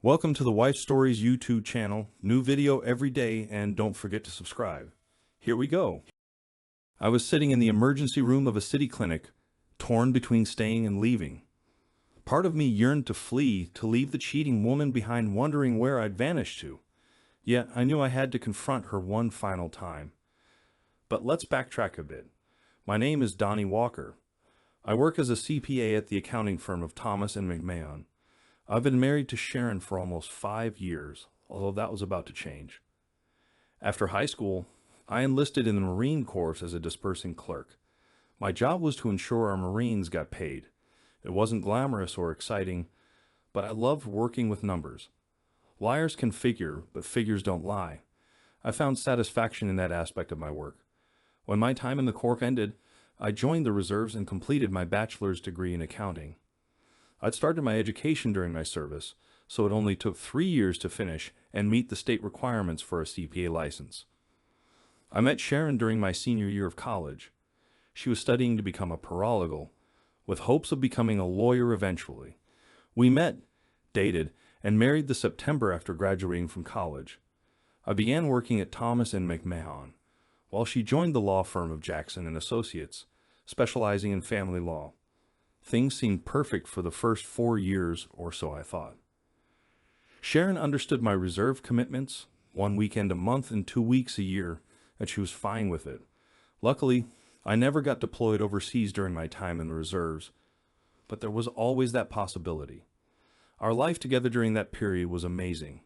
Welcome to the Wife Stories YouTube channel. New video every day, and don't forget to subscribe. Here we go. I was sitting in the emergency room of a city clinic, torn between staying and leaving. Part of me yearned to flee, to leave the cheating woman behind, wondering where I'd vanished to. Yet I knew I had to confront her one final time. But let's backtrack a bit. My name is Donnie Walker. I work as a CPA at the accounting firm of Thomas and McMahon. I've been married to Sharon for almost 5 years, although that was about to change. After high school, I enlisted in the Marine Corps as a dispersing clerk. My job was to ensure our Marines got paid. It wasn't glamorous or exciting, but I loved working with numbers. Liars can figure, but figures don't lie. I found satisfaction in that aspect of my work. When my time in the Corps ended, I joined the reserves and completed my bachelor's degree in accounting. I'd started my education during my service, so it only took 3 years to finish and meet the state requirements for a CPA license. I met Sharon during my senior year of college. She was studying to become a paralegal, with hopes of becoming a lawyer eventually. We met, dated, and married the September after graduating from college. I began working at Thomas and McMahon, while she joined the law firm of Jackson and Associates, specializing in family law. Things seemed perfect for the first 4 years, or so I thought. Sharon understood my reserve commitments, 1 weekend a month and 2 weeks a year, and she was fine with it. Luckily, I never got deployed overseas during my time in the reserves, but there was always that possibility. Our life together during that period was amazing.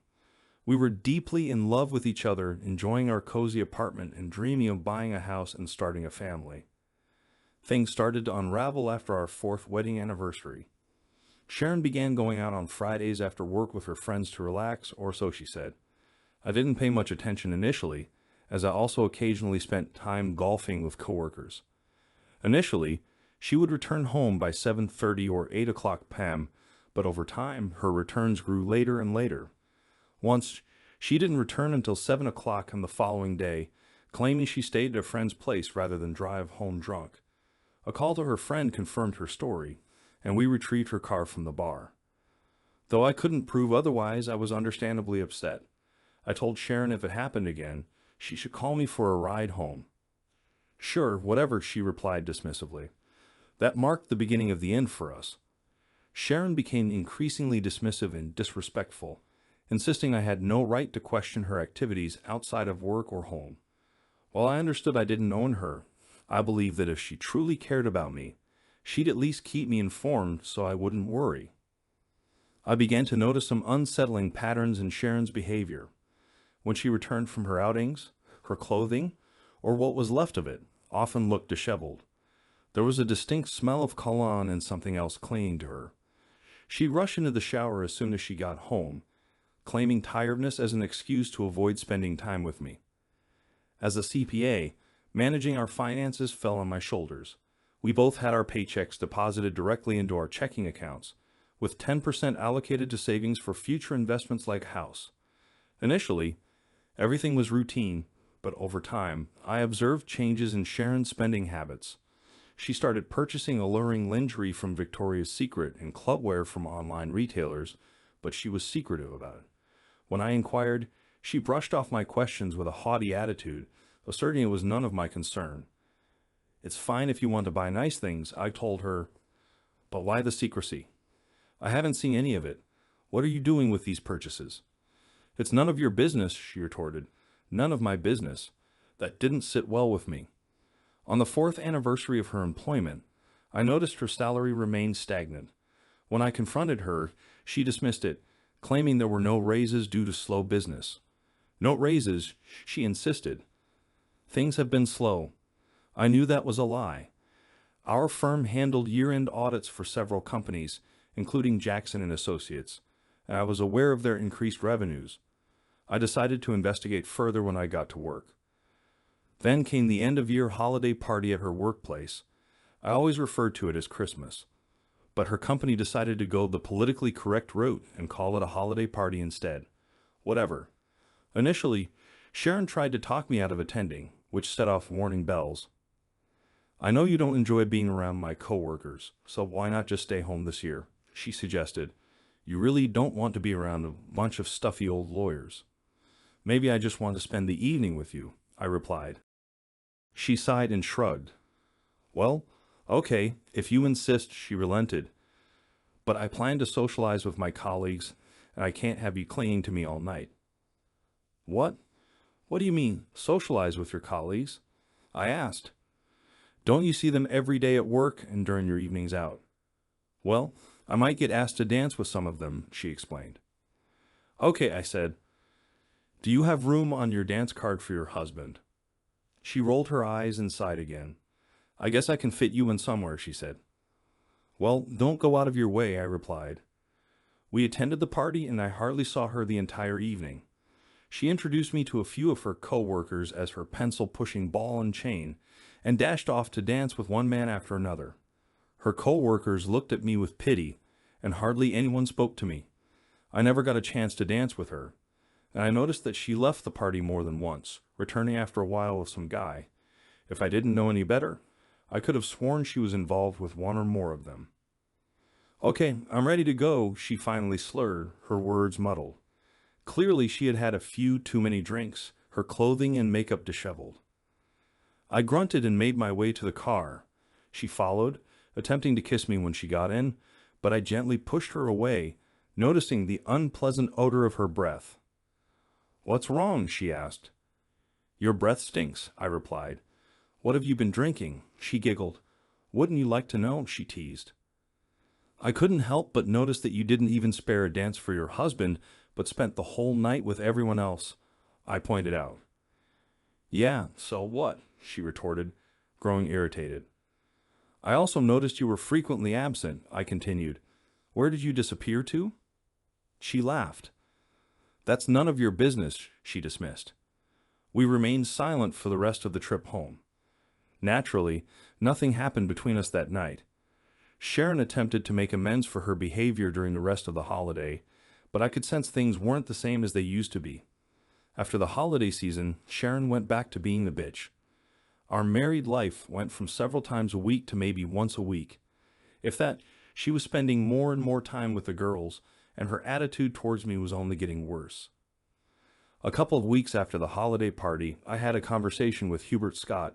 We were deeply in love with each other, enjoying our cozy apartment and dreaming of buying a house and starting a family. Things started to unravel after our 4th wedding anniversary. Sharon began going out on Fridays after work with her friends to relax, or so she said. I didn't pay much attention initially, as I also occasionally spent time golfing with coworkers. Initially, she would return home by 7:30 or 8 o'clock p.m., but over time, her returns grew later and later. Once, she didn't return until 7 o'clock on the following day, claiming she stayed at a friend's place rather than drive home drunk. A call to her friend confirmed her story, and we retrieved her car from the bar. Though I couldn't prove otherwise, I was understandably upset. I told Sharon if it happened again, she should call me for a ride home. Sure, whatever, she replied dismissively. That marked the beginning of the end for us. Sharon became increasingly dismissive and disrespectful, insisting I had no right to question her activities outside of work or home. While I understood I didn't own her, I believed that if she truly cared about me, she'd at least keep me informed so I wouldn't worry. I began to notice some unsettling patterns in Sharon's behavior. When she returned from her outings, her clothing, or what was left of it, often looked disheveled. There was a distinct smell of cologne and something else clinging to her. She'd rush into the shower as soon as she got home, claiming tiredness as an excuse to avoid spending time with me. As a CPA, managing our finances fell on my shoulders. We both had our paychecks deposited directly into our checking accounts, with 10% allocated to savings for future investments like a house. Initially, everything was routine, but over time, I observed changes in Sharon's spending habits. She started purchasing alluring lingerie from Victoria's Secret and clubwear from online retailers, but she was secretive about it. When I inquired, she brushed off my questions with a haughty attitude, asserting it was none of my concern. It's fine if you want to buy nice things, I told her, but why the secrecy? I haven't seen any of it. What are you doing with these purchases? It's none of your business, she retorted. None of my business. That didn't sit well with me. On the 4th anniversary of her employment, I noticed her salary remained stagnant. When I confronted her, she dismissed it, claiming there were no raises due to slow business. No raises, she insisted. Things have been slow. I knew that was a lie. Our firm handled year-end audits for several companies, including Jackson and Associates, and I was aware of their increased revenues. I decided to investigate further when I got to work. Then came the end-of-year holiday party at her workplace. I always referred to it as Christmas. But her company decided to go the politically correct route and call it a holiday party instead. Whatever. Initially, Sharon tried to talk me out of attending, which set off warning bells. I know you don't enjoy being around my coworkers, so why not just stay home this year? She suggested. You really don't want to be around a bunch of stuffy old lawyers. Maybe I just want to spend the evening with you, I replied. She sighed and shrugged. Well, okay, if you insist, she relented. But I plan to socialize with my colleagues, and I can't have you clinging to me all night. What? What do you mean, socialize with your colleagues? I asked. Don't you see them every day at work and during your evenings out? Well, I might get asked to dance with some of them, she explained. Okay, I said. Do you have room on your dance card for your husband? She rolled her eyes and sighed again. I guess I can fit you in somewhere, she said. Well, don't go out of your way, I replied. We attended the party and I hardly saw her the entire evening. She introduced me to a few of her co-workers as her pencil-pushing ball and chain, and dashed off to dance with one man after another. Her co-workers looked at me with pity, and hardly anyone spoke to me. I never got a chance to dance with her, and I noticed that she left the party more than once, returning after a while with some guy. If I didn't know any better, I could have sworn she was involved with one or more of them. Okay, I'm ready to go, she finally slurred, her words muddled. Clearly she had had a few too many drinks, her clothing and makeup disheveled. I grunted and made my way to the car. She followed, attempting to kiss me when she got in, but I gently pushed her away, noticing the unpleasant odor of her breath. What's wrong? She asked. Your breath stinks, I replied. What have you been drinking? She giggled. Wouldn't you like to know? She teased. I couldn't help but notice that you didn't even spare a dance for your husband, but spent the whole night with everyone else, I pointed out. Yeah, so what? She retorted, growing irritated. I also noticed you were frequently absent, I continued. Where did you disappear to? She laughed. That's none of your business, she dismissed. We remained silent for the rest of the trip home. Naturally, nothing happened between us that night. Sharon attempted to make amends for her behavior during the rest of the holiday, but I could sense things weren't the same as they used to be. After the holiday season, Sharon went back to being the bitch. Our married life went from several times a week to maybe once a week. If that, she was spending more and more time with the girls, and her attitude towards me was only getting worse. A couple of weeks after the holiday party, I had a conversation with Hubert Scott,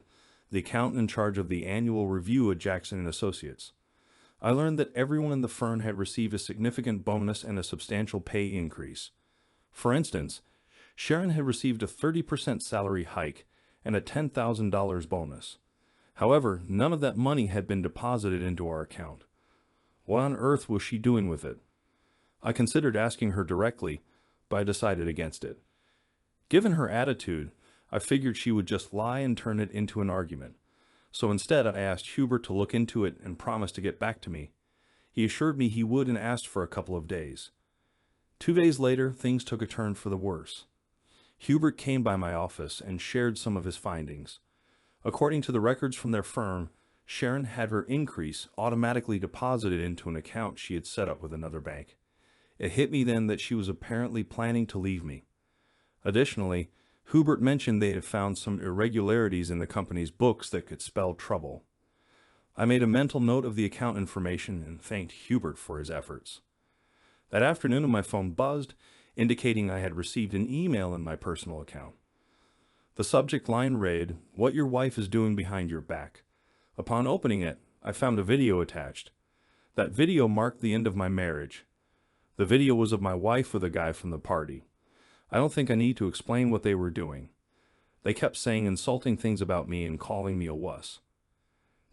the accountant in charge of the annual review at Jackson & Associates. I learned that everyone in the firm had received a significant bonus and a substantial pay increase. For instance, Sharon had received a 30% salary hike and a $10,000 bonus. However, none of that money had been deposited into our account. What on earth was she doing with it? I considered asking her directly, but I decided against it. Given her attitude, I figured she would just lie and turn it into an argument. So instead, I asked Hubert to look into it and promised to get back to me. He assured me he would and asked for a couple of days. 2 days later, things took a turn for the worse. Hubert came by my office and shared some of his findings. According to the records from their firm, Sharon had her increase automatically deposited into an account she had set up with another bank. It hit me then that she was apparently planning to leave me. Additionally, Hubert mentioned they had found some irregularities in the company's books that could spell trouble. I made a mental note of the account information and thanked Hubert for his efforts. That afternoon, my phone buzzed, indicating I had received an email in my personal account. The subject line read, "What your wife is doing behind your back." Upon opening it, I found a video attached. That video marked the end of my marriage. The video was of my wife with a guy from the party. I don't think I need to explain what they were doing. They kept saying insulting things about me and calling me a wuss.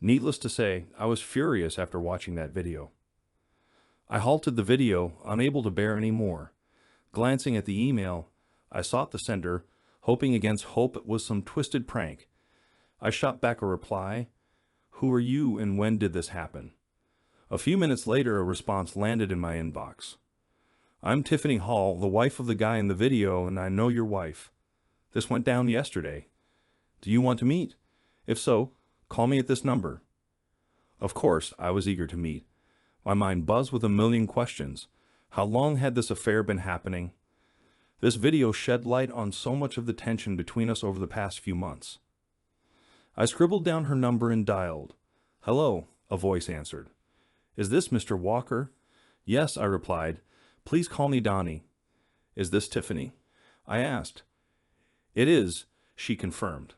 Needless to say, I was furious after watching that video. I halted the video, unable to bear any more. Glancing at the email, I sought the sender, hoping against hope it was some twisted prank. I shot back a reply, "Who are you and when did this happen?" A few minutes later, a response landed in my inbox. "I'm Tiffany Hall, the wife of the guy in the video, and I know your wife. This went down yesterday. Do you want to meet? If so, call me at this number." Of course, I was eager to meet. My mind buzzed with a million questions. How long had this affair been happening? This video shed light on so much of the tension between us over the past few months. I scribbled down her number and dialed. "Hello," a voice answered. "Is this Mr. Walker?" "Yes," I replied, Please call me Donnie. Is this Tiffany? I asked. It is, she confirmed.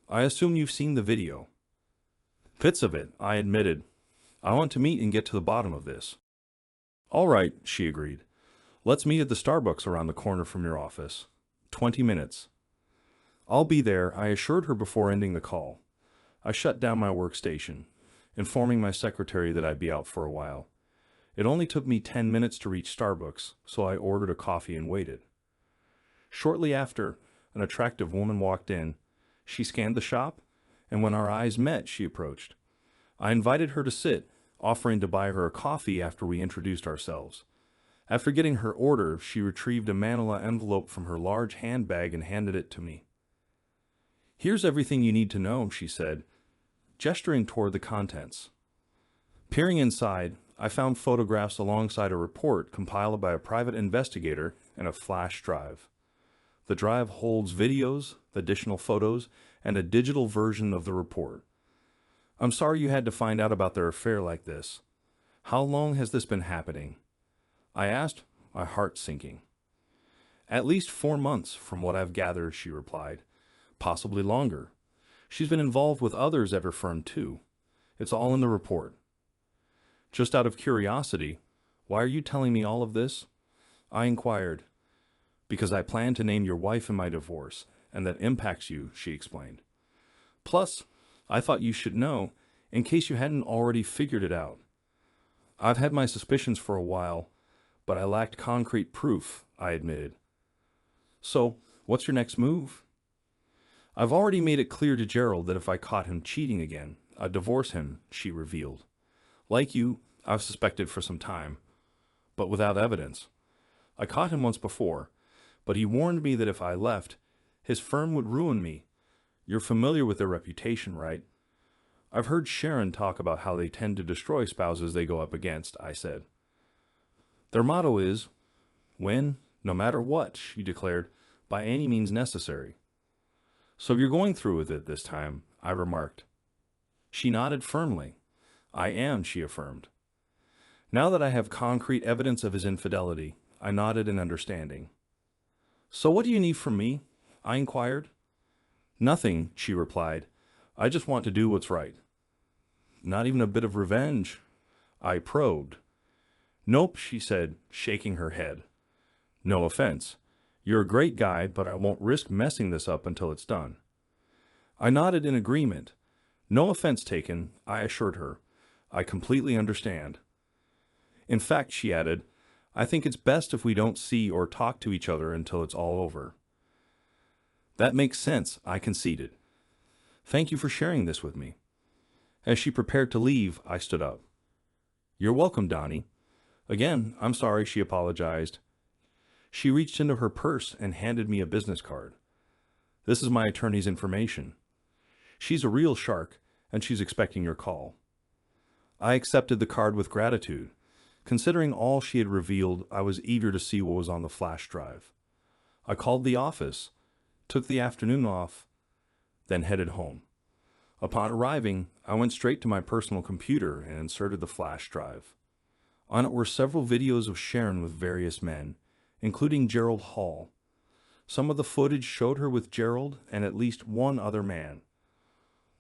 I assume you've seen the video. Bits of it, I admitted. I want to meet and get to the bottom of this. All right, she agreed. Let's meet at the Starbucks around the corner from your office. 20 minutes. I'll be there, I assured her before ending the call. I shut down my workstation, informing my secretary that I'd be out for a while. It only took me 10 minutes to reach Starbucks, so I ordered a coffee and waited. Shortly after, an attractive woman walked in. She scanned the shop, and when our eyes met, she approached. I invited her to sit, offering to buy her a coffee after we introduced ourselves. After getting her order, she retrieved a manila envelope from her large handbag and handed it to me. Here's everything you need to know, she said, gesturing toward the contents. Peering inside, I found photographs alongside a report compiled by a private investigator and a flash drive. The drive holds videos, additional photos, and a digital version of the report. I'm sorry you had to find out about their affair like this. How long has this been happening? I asked, my heart sinking. At least 4 months, from what I've gathered, she replied. Possibly longer. She's been involved with others at her firm, too. It's all in the report. Just out of curiosity, why are you telling me all of this? I inquired. Because I plan to name your wife in my divorce, and that impacts you, she explained. Plus, I thought you should know, in case you hadn't already figured it out. I've had my suspicions for a while, but I lacked concrete proof, I admitted. So, what's your next move? I've already made it clear to Gerald that if I caught him cheating again, I'd divorce him, she revealed. Like you, I've suspected for some time, but without evidence. I caught him once before, but he warned me that if I left, his firm would ruin me. You're familiar with their reputation, right? I've heard Sharon talk about how they tend to destroy spouses they go up against, I said. Their motto is, win, no matter what, she declared, by any means necessary. So you're going through with it this time, I remarked. She nodded firmly. I am, she affirmed. Now that I have concrete evidence of his infidelity, I nodded in understanding. So what do you need from me? I inquired. Nothing, she replied. I just want to do what's right. Not even a bit of revenge? I probed. Nope, she said, shaking her head. No offense. You're a great guy, but I won't risk messing this up until it's done. I nodded in agreement. No offense taken, I assured her. I completely understand. In fact, she added, I think it's best if we don't see or talk to each other until it's all over. That makes sense, I conceded. Thank you for sharing this with me. As she prepared to leave, I stood up. You're welcome, Donnie. Again, I'm sorry, she apologized. She reached into her purse and handed me a business card. This is my attorney's information. She's a real shark, and she's expecting your call. I accepted the card with gratitude. Considering all she had revealed, I was eager to see what was on the flash drive. I called the office, took the afternoon off, then headed home. Upon arriving, I went straight to my personal computer and inserted the flash drive. On it were several videos of Sharon with various men, including Gerald Hall. Some of the footage showed her with Gerald and at least one other man.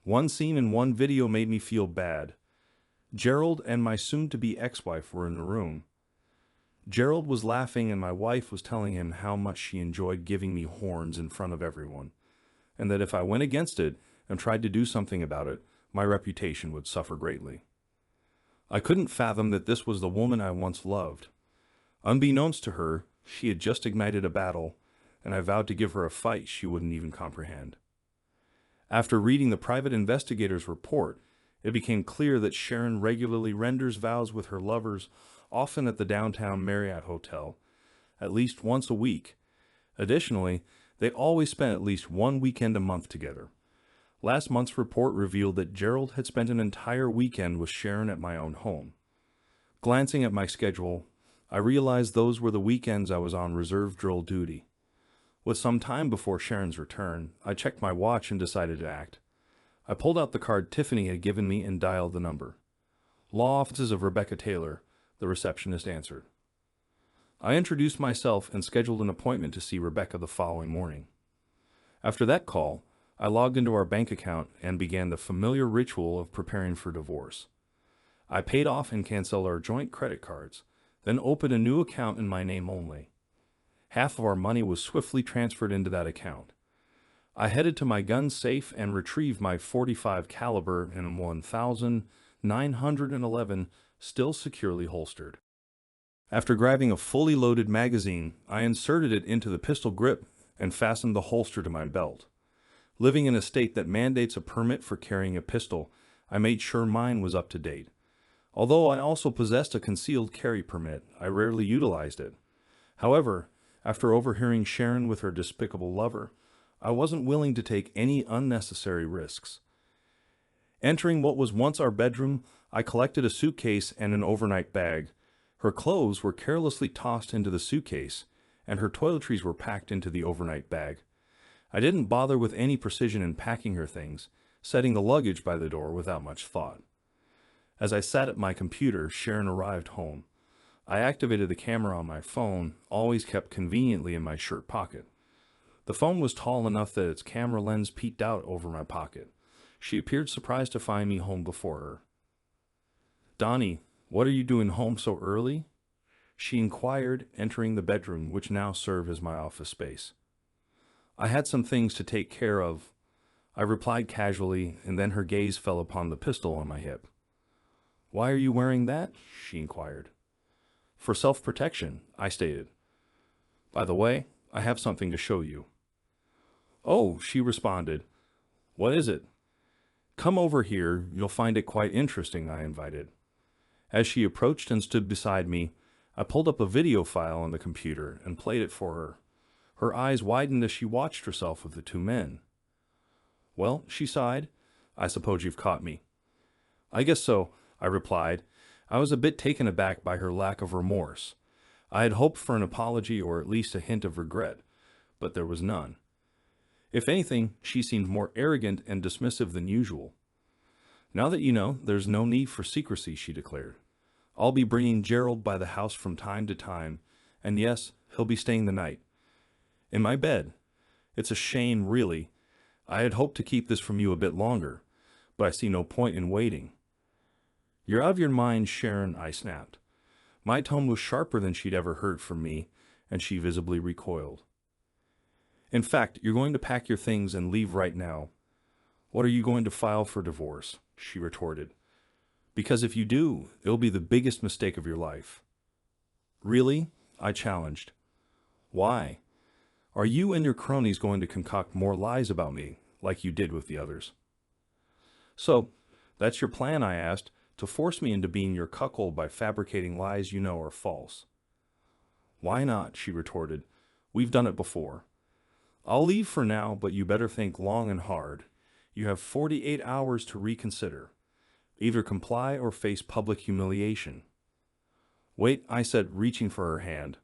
One scene in one video made me feel bad. Gerald and my soon-to-be ex-wife were in the room. Gerald was laughing and my wife was telling him how much she enjoyed giving me horns in front of everyone, and that if I went against it and tried to do something about it, my reputation would suffer greatly. I couldn't fathom that this was the woman I once loved. Unbeknownst to her, she had just ignited a battle, and I vowed to give her a fight she wouldn't even comprehend. After reading the private investigator's report, it became clear that Sharon regularly renders vows with her lovers, often at the downtown Marriott Hotel, at least once a week. Additionally, they always spent at least one weekend a month together. Last month's report revealed that Gerald had spent an entire weekend with Sharon at my own home. Glancing at my schedule, I realized those were the weekends I was on reserve drill duty. With some time before Sharon's return, I checked my watch and decided to act. I pulled out the card Tiffany had given me and dialed the number. Law Offices of Rebecca Taylor, the receptionist answered. I introduced myself and scheduled an appointment to see Rebecca the following morning. After that call, I logged into our bank account and began the familiar ritual of preparing for divorce. I paid off and canceled our joint credit cards, then opened a new account in my name only. Half of our money was swiftly transferred into that account. I headed to my gun safe and retrieved my .45 caliber and 1911 still securely holstered. After grabbing a fully loaded magazine, I inserted it into the pistol grip and fastened the holster to my belt. Living in a state that mandates a permit for carrying a pistol, I made sure mine was up to date. Although I also possessed a concealed carry permit, I rarely utilized it. However, after overhearing Sharon with her despicable lover, I wasn't willing to take any unnecessary risks. Entering what was once our bedroom, I collected a suitcase and an overnight bag. Her clothes were carelessly tossed into the suitcase, and her toiletries were packed into the overnight bag. I didn't bother with any precision in packing her things, setting the luggage by the door without much thought. As I sat at my computer, Sharon arrived home. I activated the camera on my phone, always kept conveniently in my shirt pocket. The phone was tall enough that its camera lens peeked out over my pocket. She appeared surprised to find me home before her. "Donnie, what are you doing home so early?" she inquired, entering the bedroom, which now served as my office space. "I had some things to take care of," I replied casually, and then her gaze fell upon the pistol on my hip. "Why are you wearing that?" she inquired. "For self-protection," I stated. "By the way, I have something to show you." "Oh," she responded. "What is it?" "Come over here, you'll find it quite interesting," I invited. As she approached and stood beside me, I pulled up a video file on the computer and played it for her. Her eyes widened as she watched herself with the two men. "Well," she sighed, "I suppose you've caught me." "I guess so," I replied. I was a bit taken aback by her lack of remorse. I had hoped for an apology or at least a hint of regret, but there was none. If anything, she seemed more arrogant and dismissive than usual. "Now that you know, there's no need for secrecy," she declared. "I'll be bringing Gerald by the house from time to time, and yes, he'll be staying the night. In my bed. It's a shame, really. I had hoped to keep this from you a bit longer, but I see no point in waiting." "You're out of your mind, Sharon," I snapped. My tone was sharper than she'd ever heard from me, and she visibly recoiled. "In fact, you're going to pack your things and leave right now." "What are you going to file for divorce?" she retorted. "Because if you do, it'll be the biggest mistake of your life." "Really?" I challenged. "Why? Are you and your cronies going to concoct more lies about me, like you did with the others?" "So, that's your plan," I asked, "to force me into being your cuckold by fabricating lies you know are false?" "Why not?" she retorted. "We've done it before. I'll leave for now, but you better think long and hard. You have 48 hours to reconsider. Either comply or face public humiliation." "Wait," I said, reaching for her hand.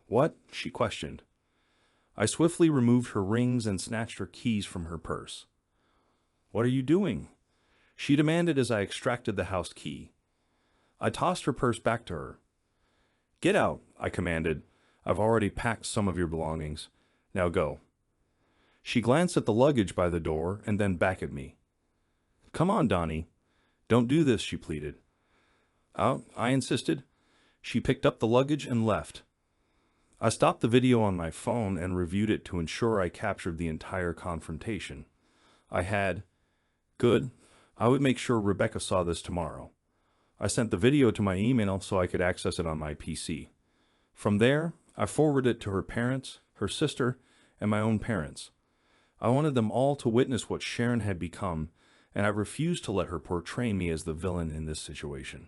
"What?" she questioned. I swiftly removed her rings and snatched her keys from her purse. "What are you doing?" she demanded as I extracted the house key. I tossed her purse back to her. "Get out," I commanded. "I've already packed some of your belongings. Now go." She glanced at the luggage by the door and then back at me. "Come on, Donnie. Don't do this," she pleaded. "Oh," I insisted. She picked up the luggage and left. I stopped the video on my phone and reviewed it to ensure I captured the entire confrontation. I had. Good. I would make sure Rebecca saw this tomorrow. I sent the video to my email so I could access it on my PC. From there, I forwarded it to her parents, her sister, and my own parents. I wanted them all to witness what Sharon had become, and I refused to let her portray me as the villain in this situation.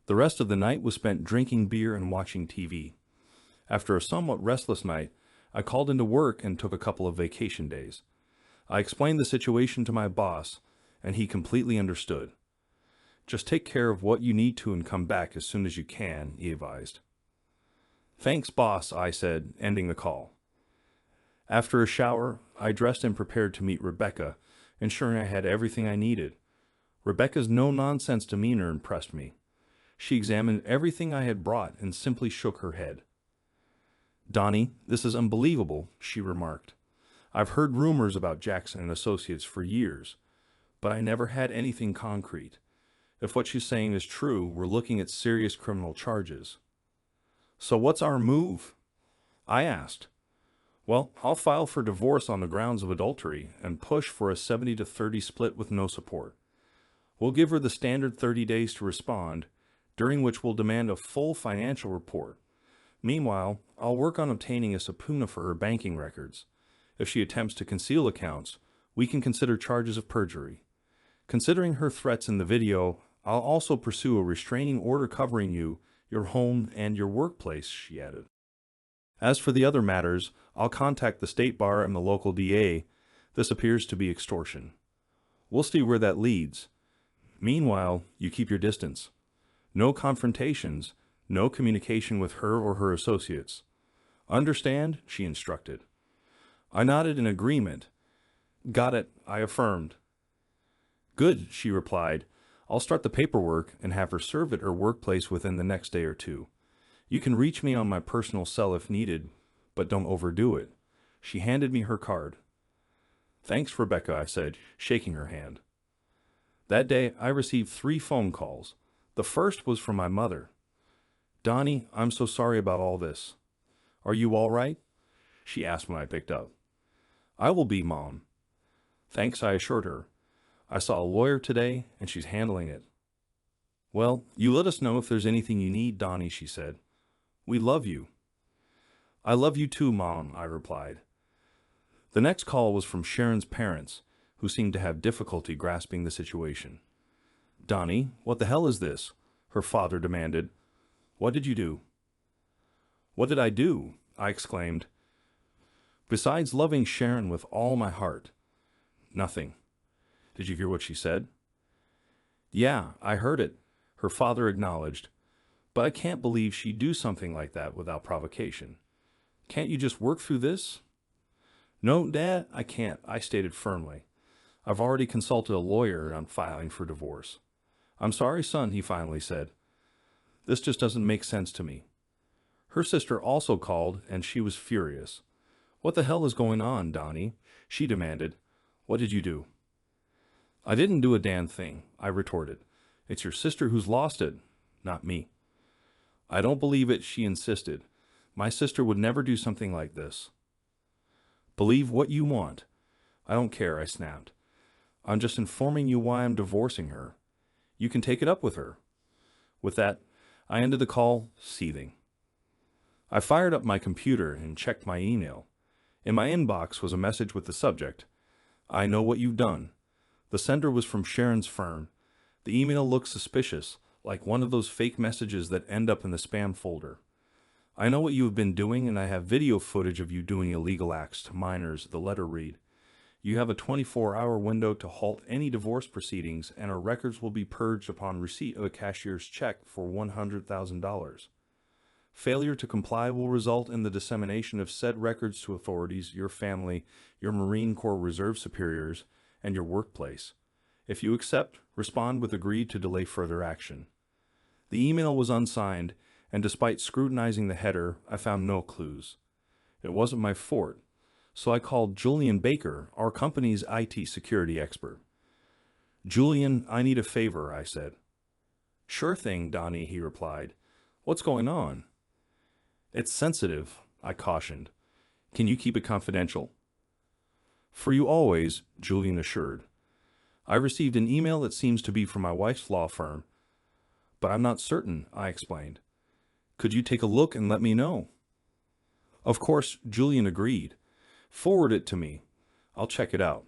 The rest of the night was spent drinking beer and watching TV. After a somewhat restless night, I called into work and took a couple of vacation days. I explained the situation to my boss, and he completely understood. "Just take care of what you need to and come back as soon as you can," he advised. "Thanks, boss," I said, ending the call. After a shower, I dressed and prepared to meet Rebecca, ensuring I had everything I needed. Rebecca's no-nonsense demeanor impressed me. She examined everything I had brought and simply shook her head. "Donnie, this is unbelievable," she remarked. "I've heard rumors about Jackson and Associates for years, but I never had anything concrete. If what she's saying is true, we're looking at serious criminal charges." "So what's our move?" I asked. "Well, I'll file for divorce on the grounds of adultery and push for a 70-30 split with no support. We'll give her the standard 30 days to respond, during which we'll demand a full financial report. Meanwhile, I'll work on obtaining a subpoena for her banking records. If she attempts to conceal accounts, we can consider charges of perjury. Considering her threats in the video, I'll also pursue a restraining order covering you, your home, and your workplace," she added. "As for the other matters, I'll contact the state bar and the local DA. This appears to be extortion. We'll see where that leads. Meanwhile, you keep your distance. No confrontations, no communication with her or her associates. Understand?" she instructed. I nodded in agreement. "Got it," I affirmed. "Good," she replied. "I'll start the paperwork and have her served at her workplace within the next day or two. You can reach me on my personal cell if needed, but don't overdo it." She handed me her card. "Thanks, Rebecca," I said, shaking her hand. That day, I received 3 phone calls. The first was from my mother. "Donnie, I'm so sorry about all this. Are you all right?" she asked when I picked up. "I will be, Mom." "Thanks," I assured her. "I saw a lawyer today, and she's handling it." "Well, you let us know if there's anything you need, Donnie," she said. "We love you." "I love you too, Mom," I replied. The next call was from Sharon's parents, who seemed to have difficulty grasping the situation. "Donnie, what the hell is this?" her father demanded. "What did you do?" "What did I do?" I exclaimed. "Besides loving Sharon with all my heart, nothing." "Did you hear what she said?" "Yeah, I heard it," her father acknowledged. "But I can't believe she'd do something like that without provocation. Can't you just work through this?" "No, Dad, I can't," I stated firmly. "I've already consulted a lawyer on filing for divorce." "I'm sorry, son," he finally said. "This just doesn't make sense to me." Her sister also called, and she was furious. "What the hell is going on, Donnie?" she demanded. "What did you do?" "I didn't do a damn thing," I retorted. "It's your sister who's lost it, not me." "I don't believe it," she insisted. "My sister would never do something like this." "Believe what you want. I don't care," I snapped. "I'm just informing you why I'm divorcing her. You can take it up with her." With that, I ended the call, seething. I fired up my computer and checked my email. In my inbox was a message with the subject, "I know what you've done." The sender was from Sharon's firm. The email looked suspicious, like one of those fake messages that end up in the spam folder. "I know what you have been doing, and I have video footage of you doing illegal acts to minors," the letter read. "You have a 24-hour window to halt any divorce proceedings, and our records will be purged upon receipt of a cashier's check for $100,000. Failure to comply will result in the dissemination of said records to authorities, your family, your Marine Corps Reserve superiors, and your workplace. If you accept, respond with agreed to delay further action." The email was unsigned, and despite scrutinizing the header, I found no clues. It wasn't my fort, so I called Julian Baker, our company's IT security expert. "Julian, I need a favor," I said. "Sure thing, Donnie," he replied. "What's going on?" "It's sensitive," I cautioned. "Can you keep it confidential?" "For you always," Julian assured. "I received an email that seems to be from my wife's law firm, but I'm not certain," I explained. "Could you take a look and let me know?" Of course, Julian agreed. "Forward it to me. I'll check it out."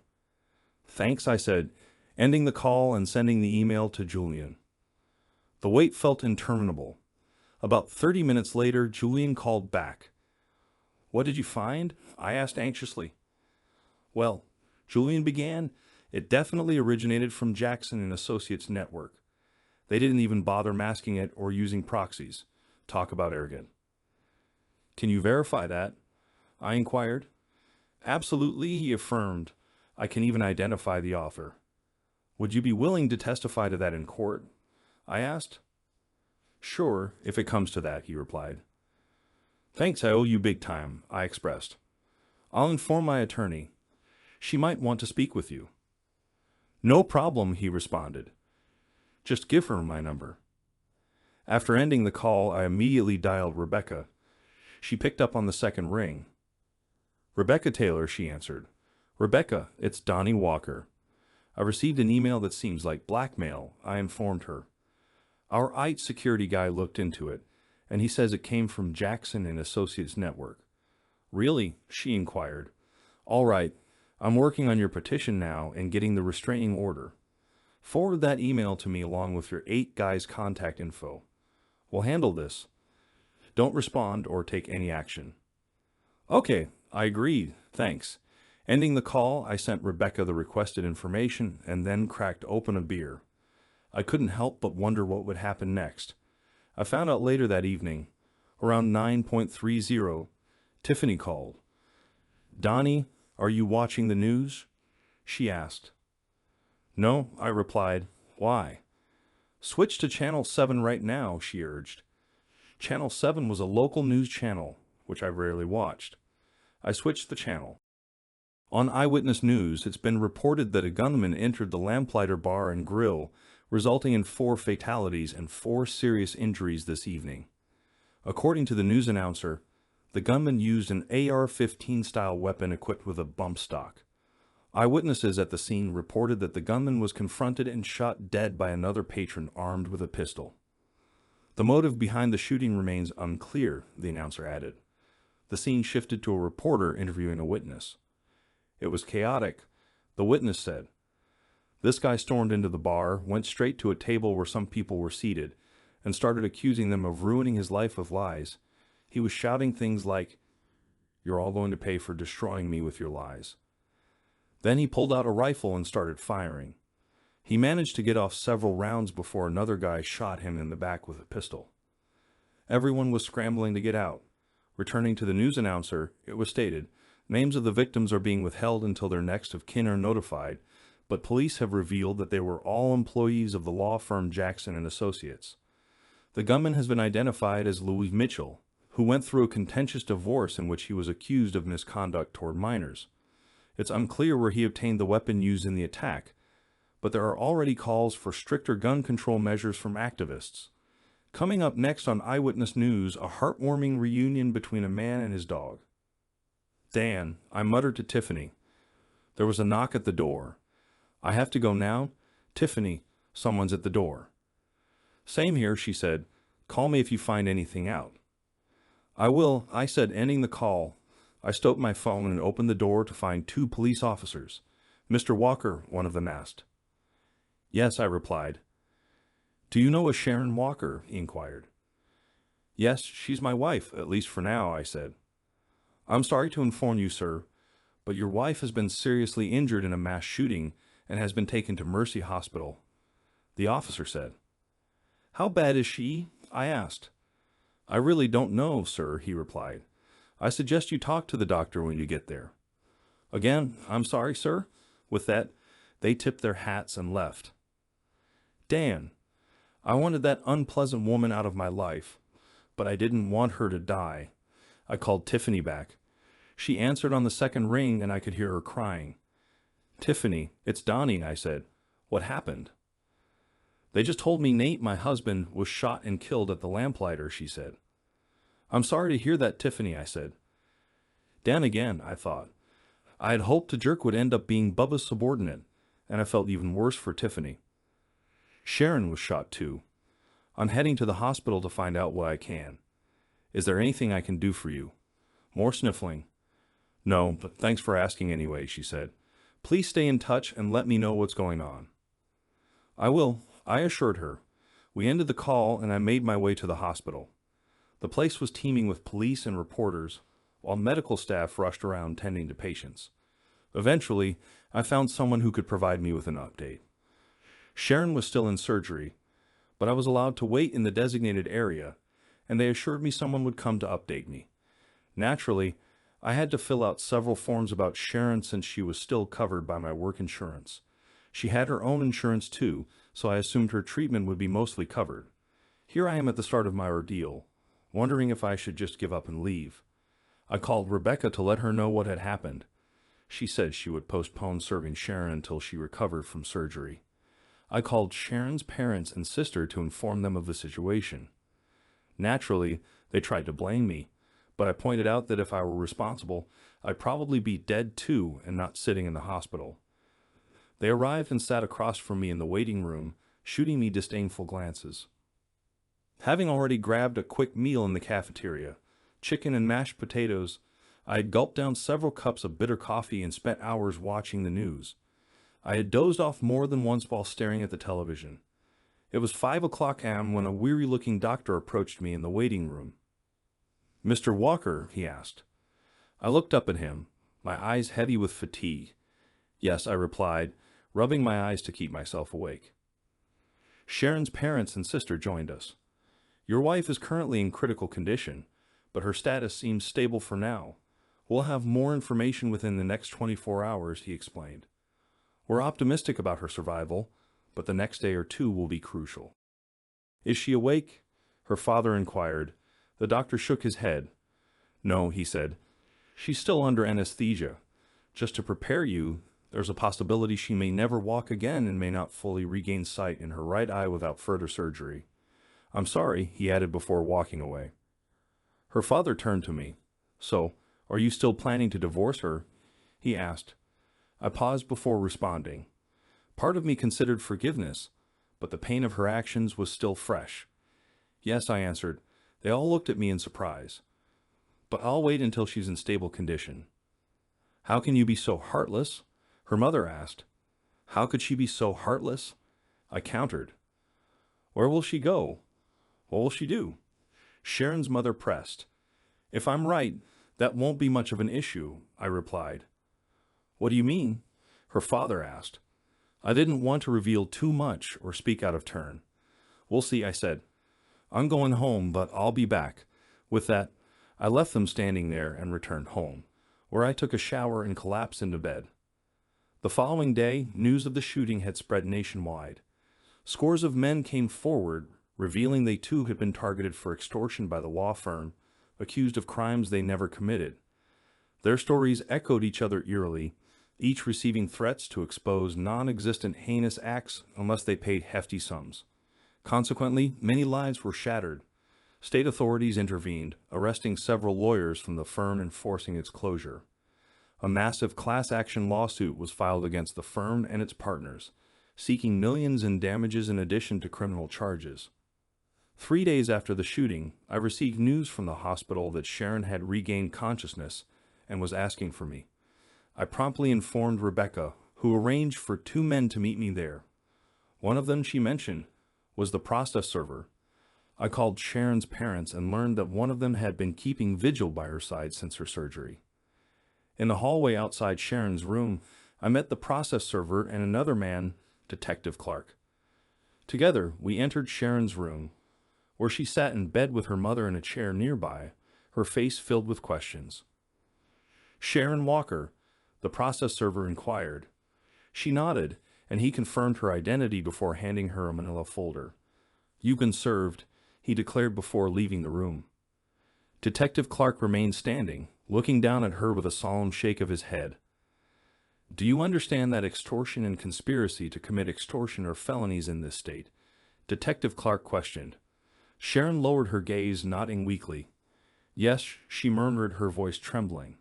"Thanks," I said, ending the call and sending the email to Julian. The wait felt interminable. About 30 minutes later, Julian called back. "What did you find?" I asked anxiously. "Well," Julian began, "it definitely originated from Jackson and Associates network. They didn't even bother masking it or using proxies. Talk about arrogant." "Can you verify that?" I inquired. "Absolutely," he affirmed. "I can even identify the author." "Would you be willing to testify to that in court?" I asked. Sure, if it comes to that, he replied. Thanks, I owe you big time, I expressed. I'll inform my attorney. She might want to speak with you. No problem, he responded. Just give her my number. After ending the call, I immediately dialed Rebecca. She picked up on the second ring. Rebecca Taylor, she answered. Rebecca, it's Donnie Walker. I received an email that seems like blackmail, I informed her. Our IT security guy looked into it, and he says it came from Jackson and Associates Network. Really? She inquired. All right, I'm working on your petition now and getting the restraining order. Forward that email to me along with your 8 guys' contact info. We'll handle this. Don't respond or take any action. Okay, I agreed, thanks. Ending the call, I sent Rebecca the requested information and then cracked open a beer. I couldn't help but wonder what would happen next. I found out later that evening, around 9:30, Tiffany called. Donnie, are you watching the news? She asked. No, I replied. Why? Switch to Channel 7 right now, she urged. Channel 7 was a local news channel, which I rarely watched. I switched the channel. On Eyewitness News, it's been reported that a gunman entered the Lamplighter Bar and Grill, resulting in 4 fatalities and 4 serious injuries this evening. According to the news announcer, the gunman used an AR-15 style weapon equipped with a bump stock. Eyewitnesses at the scene reported that the gunman was confronted and shot dead by another patron armed with a pistol. The motive behind the shooting remains unclear, the announcer added. The scene shifted to a reporter interviewing a witness. It was chaotic, the witness said. This guy stormed into the bar, went straight to a table where some people were seated, and started accusing them of ruining his life with lies. He was shouting things like, "You're all going to pay for destroying me with your lies." Then he pulled out a rifle and started firing. He managed to get off several rounds before another guy shot him in the back with a pistol. Everyone was scrambling to get out. Returning to the news announcer, it was stated, names of the victims are being withheld until their next of kin are notified, but police have revealed that they were all employees of the law firm Jackson and Associates. The gunman has been identified as Louis Mitchell, who went through a contentious divorce in which he was accused of misconduct toward minors. It's unclear where he obtained the weapon used in the attack, but there are already calls for stricter gun control measures from activists. Coming up next on Eyewitness News, a heartwarming reunion between a man and his dog. Dan, I muttered to Tiffany. There was a knock at the door. I have to go now? Tiffany, someone's at the door. Same here, she said. Call me if you find anything out. I will, I said, ending the call. I stowed my phone and opened the door to find 2 police officers. Mr. Walker, one of them asked. Yes, I replied. Do you know a Sharon Walker? He inquired. Yes, she's my wife, at least for now, I said. I'm sorry to inform you, sir, but your wife has been seriously injured in a mass shooting and has been taken to Mercy Hospital, the officer said. How bad is she? I asked. I really don't know, sir, he replied. I suggest you talk to the doctor when you get there. Again, I'm sorry, sir. With that, they tipped their hats and left. Dan, I wanted that unpleasant woman out of my life, but I didn't want her to die. I called Tiffany back. She answered on the second ring and I could hear her crying. Tiffany, it's Donnie, I said. What happened? They just told me Nate, my husband, was shot and killed at the Lamplighter, she said. I'm sorry to hear that, Tiffany, I said. Dan again, I thought. I had hoped the jerk would end up being Bubba's subordinate, and I felt even worse for Tiffany. Sharon was shot too. I'm heading to the hospital to find out what I can. Is there anything I can do for you? More sniffling. No, but thanks for asking anyway, she said. Please stay in touch and let me know what's going on. I will, I assured her. We ended the call and I made my way to the hospital. The place was teeming with police and reporters, while medical staff rushed around tending to patients. Eventually, I found someone who could provide me with an update. Sharon was still in surgery, but I was allowed to wait in the designated area, and they assured me someone would come to update me. Naturally, I had to fill out several forms about Sharon since she was still covered by my work insurance. She had her own insurance too, so I assumed her treatment would be mostly covered. Here I am at the start of my ordeal, wondering if I should just give up and leave. I called Rebecca to let her know what had happened. She said she would postpone serving Sharon until she recovered from surgery. I called Sharon's parents and sister to inform them of the situation. Naturally, they tried to blame me, but I pointed out that if I were responsible, I'd probably be dead too and not sitting in the hospital. They arrived and sat across from me in the waiting room, shooting me disdainful glances. Having already grabbed a quick meal in the cafeteria, chicken and mashed potatoes, I had gulped down several cups of bitter coffee and spent hours watching the news. I had dozed off more than once while staring at the television. It was 5 o'clock a.m. when a weary-looking doctor approached me in the waiting room. "Mr. Walker?" he asked. I looked up at him, my eyes heavy with fatigue. "Yes," I replied, rubbing my eyes to keep myself awake. Sharon's parents and sister joined us. "Your wife is currently in critical condition, but her status seems stable for now. We'll have more information within the next 24 hours, he explained. "We're optimistic about her survival, but the next day or two will be crucial." "Is she awake?" her father inquired. The doctor shook his head. "No," he said. "She's still under anesthesia. Just to prepare you, there's a possibility she may never walk again and may not fully regain sight in her right eye without further surgery. I'm sorry," he added before walking away. Her father turned to me. "So, are you still planning to divorce her?" he asked. I paused before responding. Part of me considered forgiveness, but the pain of her actions was still fresh. "Yes," I answered. They all looked at me in surprise. "But I'll wait until she's in stable condition." "How can you be so heartless?" her mother asked. "How could she be so heartless?" I countered. "Where will she go? What will she do?" Sharon's mother pressed. "If I'm right, that won't be much of an issue," I replied. "What do you mean?" her father asked. I didn't want to reveal too much or speak out of turn. "We'll see," I said. "I'm going home, but I'll be back." With that, I left them standing there and returned home, where I took a shower and collapsed into bed. The following day, news of the shooting had spread nationwide. Scores of men came forward, revealing they too had been targeted for extortion by the law firm, accused of crimes they never committed. Their stories echoed each other eerily, each receiving threats to expose non-existent heinous acts unless they paid hefty sums. Consequently, many lives were shattered. State authorities intervened, arresting several lawyers from the firm and forcing its closure. A massive class-action lawsuit was filed against the firm and its partners, seeking millions in damages in addition to criminal charges. 3 days after the shooting, I received news from the hospital that Sharon had regained consciousness and was asking for me. I promptly informed Rebecca, who arranged for 2 men to meet me there. One of them, she mentioned, was the process server. I called Sharon's parents and learned that one of them had been keeping vigil by her side since her surgery. In the hallway outside Sharon's room, I met the process server and another man, Detective Clark. Together, we entered Sharon's room, where she sat in bed with her mother in a chair nearby, her face filled with questions. "Sharon Walker?" the process server inquired. She nodded, and he confirmed her identity before handing her a manila folder. "You've been served," he declared before leaving the room. Detective Clark remained standing, looking down at her with a solemn shake of his head. "Do you understand that extortion and conspiracy to commit extortion are felonies in this state?" Detective Clark questioned. Sharon lowered her gaze, nodding weakly. "Yes," she murmured, her voice trembling.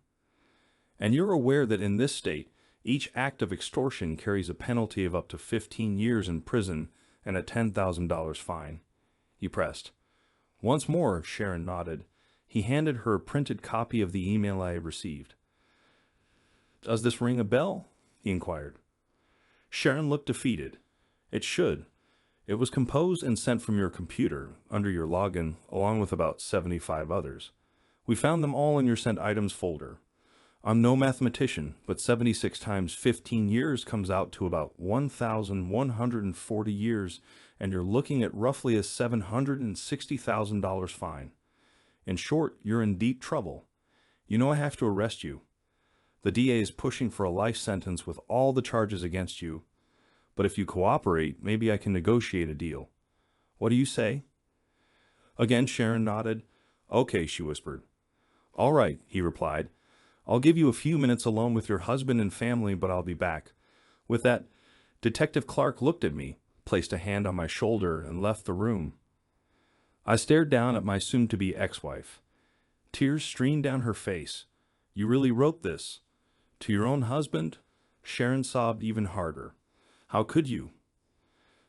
"And you're aware that in this state, each act of extortion carries a penalty of up to 15 years in prison and a $10,000 fine?" he pressed. Once more, Sharon nodded. He handed her a printed copy of the email I had received. "Does this ring a bell?" he inquired. Sharon looked defeated. "It should. It was composed and sent from your computer, under your login, along with about 75 others. We found them all in your sent items folder. I'm no mathematician, but 76 times 15 years comes out to about 1,140 years, and you're looking at roughly a $760,000 fine. In short, you're in deep trouble. You know I have to arrest you. The DA is pushing for a life sentence with all the charges against you, but if you cooperate, maybe I can negotiate a deal. What do you say?" Again, Sharon nodded. Okay, she whispered. All right, he replied. I'll give you a few minutes alone with your husband and family, but I'll be back. With that, Detective Clark looked at me, placed a hand on my shoulder, and left the room. I stared down at my soon-to-be ex-wife. Tears streamed down her face. You really wrote this? To your own husband? Sharon sobbed even harder. How could you?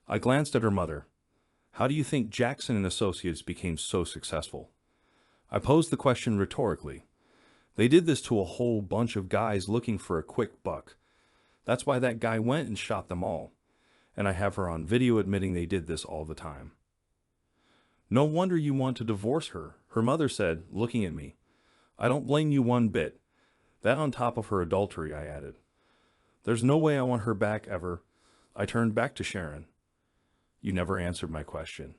I glanced at her mother. How do you think Jackson and Associates became so successful? I posed the question rhetorically. They did this to a whole bunch of guys looking for a quick buck. That's why that guy went and shot them all. And I have her on video admitting they did this all the time. No wonder you want to divorce her, her mother said, looking at me. I don't blame you one bit. That on top of her adultery, I added. There's no way I want her back ever. I turned back to Sharon. You never answered my question.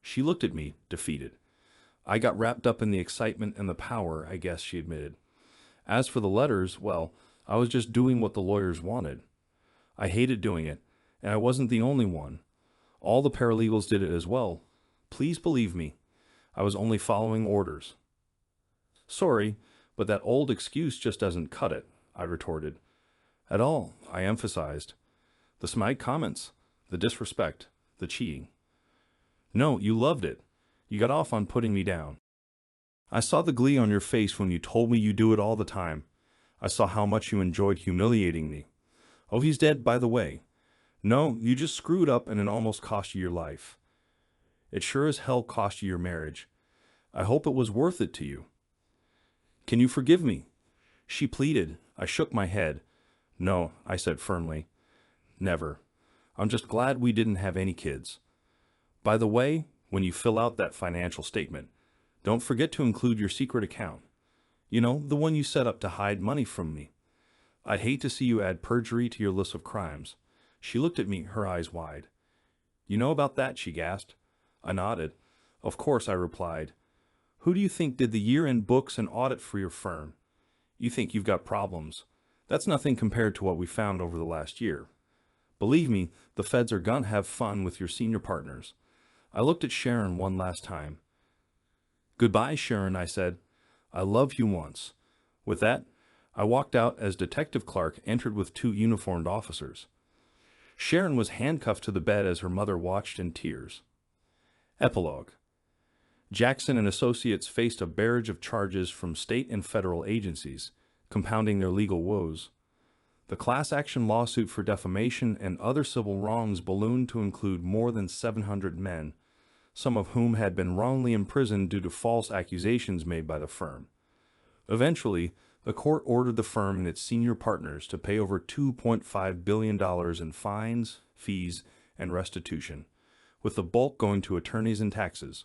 She looked at me, defeated. I got wrapped up in the excitement and the power, I guess, she admitted. As for the letters, well, I was just doing what the lawyers wanted. I hated doing it, and I wasn't the only one. All the paralegals did it as well. Please believe me. I was only following orders. Sorry, but that old excuse just doesn't cut it, I retorted. At all, I emphasized. The snide comments, the disrespect, the cheating. No, you loved it. You got off on putting me down. I saw the glee on your face when you told me you do it all the time. I saw how much you enjoyed humiliating me. Oh, he's dead, by the way. No, you just screwed up and it almost cost you your life. It sure as hell cost you your marriage. I hope it was worth it to you. Can you forgive me? She pleaded. I shook my head. No, I said firmly. Never. I'm just glad we didn't have any kids. By the way, when you fill out that financial statement, don't forget to include your secret account. You know, the one you set up to hide money from me. I'd hate to see you add perjury to your list of crimes. She looked at me, her eyes wide. You know about that, she gasped. I nodded. Of course, I replied. Who do you think did the year-end books and audit for your firm? You think you've got problems. That's nothing compared to what we found over the last year. Believe me, the feds are gonna have fun with your senior partners. I looked at Sharon one last time. Goodbye, Sharon, I said. I loved you once. With that, I walked out as Detective Clark entered with 2 uniformed officers. Sharon was handcuffed to the bed as her mother watched in tears. Epilogue. Jackson and Associates faced a barrage of charges from state and federal agencies, compounding their legal woes. The class action lawsuit for defamation and other civil wrongs ballooned to include more than 700 men, some of whom had been wrongly imprisoned due to false accusations made by the firm. Eventually, the court ordered the firm and its senior partners to pay over $2.5 billion in fines, fees, and restitution, with the bulk going to attorneys and taxes.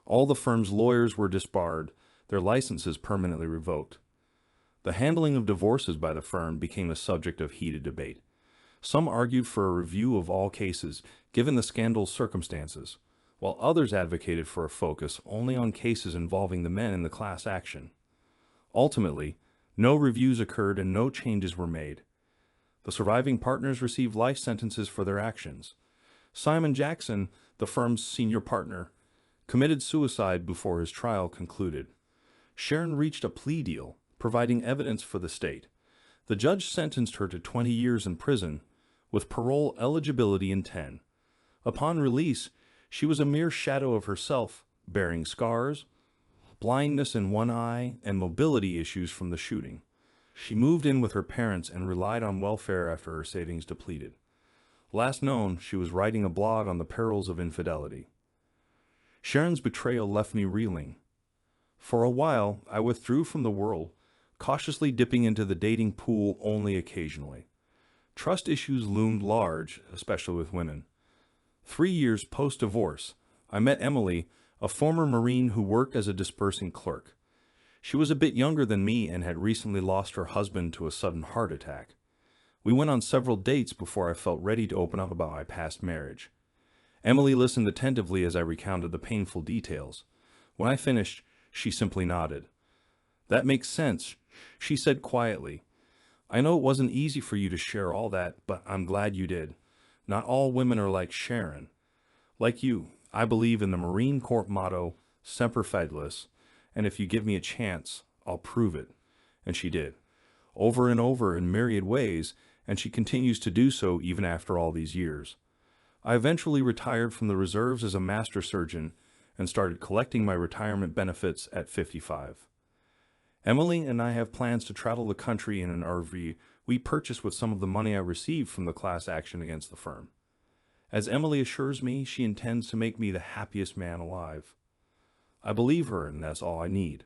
All the firm's lawyers were disbarred, their licenses permanently revoked. The handling of divorces by the firm became a subject of heated debate. Some argued for a review of all cases, given the scandal's circumstances, while others advocated for a focus only on cases involving the men in the class action. Ultimately, no reviews occurred and no changes were made. The surviving partners received life sentences for their actions. Simon Jackson, the firm's senior partner, committed suicide before his trial concluded. Sharon reached a plea deal, providing evidence for the state. The judge sentenced her to 20 years in prison, with parole eligibility in 10. Upon release, she was a mere shadow of herself, bearing scars, blindness in one eye, and mobility issues from the shooting. She moved in with her parents and relied on welfare after her savings depleted. Last known, she was writing a blog on the perils of infidelity. Sharon's betrayal left me reeling. For a while, I withdrew from the world, cautiously dipping into the dating pool only occasionally. Trust issues loomed large, especially with women. 3 years post-divorce, I met Emily, a former Marine who worked as a dispersing clerk. She was a bit younger than me and had recently lost her husband to a sudden heart attack. We went on several dates before I felt ready to open up about my past marriage. Emily listened attentively as I recounted the painful details. When I finished, she simply nodded. That makes sense, she said quietly. I know it wasn't easy for you to share all that, but I'm glad you did. Not all women are like Sharon. Like you, I believe in the Marine Corps motto, Semper Fidelis, and if you give me a chance, I'll prove it. And she did, over and over in myriad ways, and she continues to do so even after all these years. I eventually retired from the reserves as a master surgeon and started collecting my retirement benefits at 55. Emily and I have plans to travel the country in an RV we purchased with some of the money I received from the class action against the firm. As Emily assures me, she intends to make me the happiest man alive. I believe her, and that's all I need.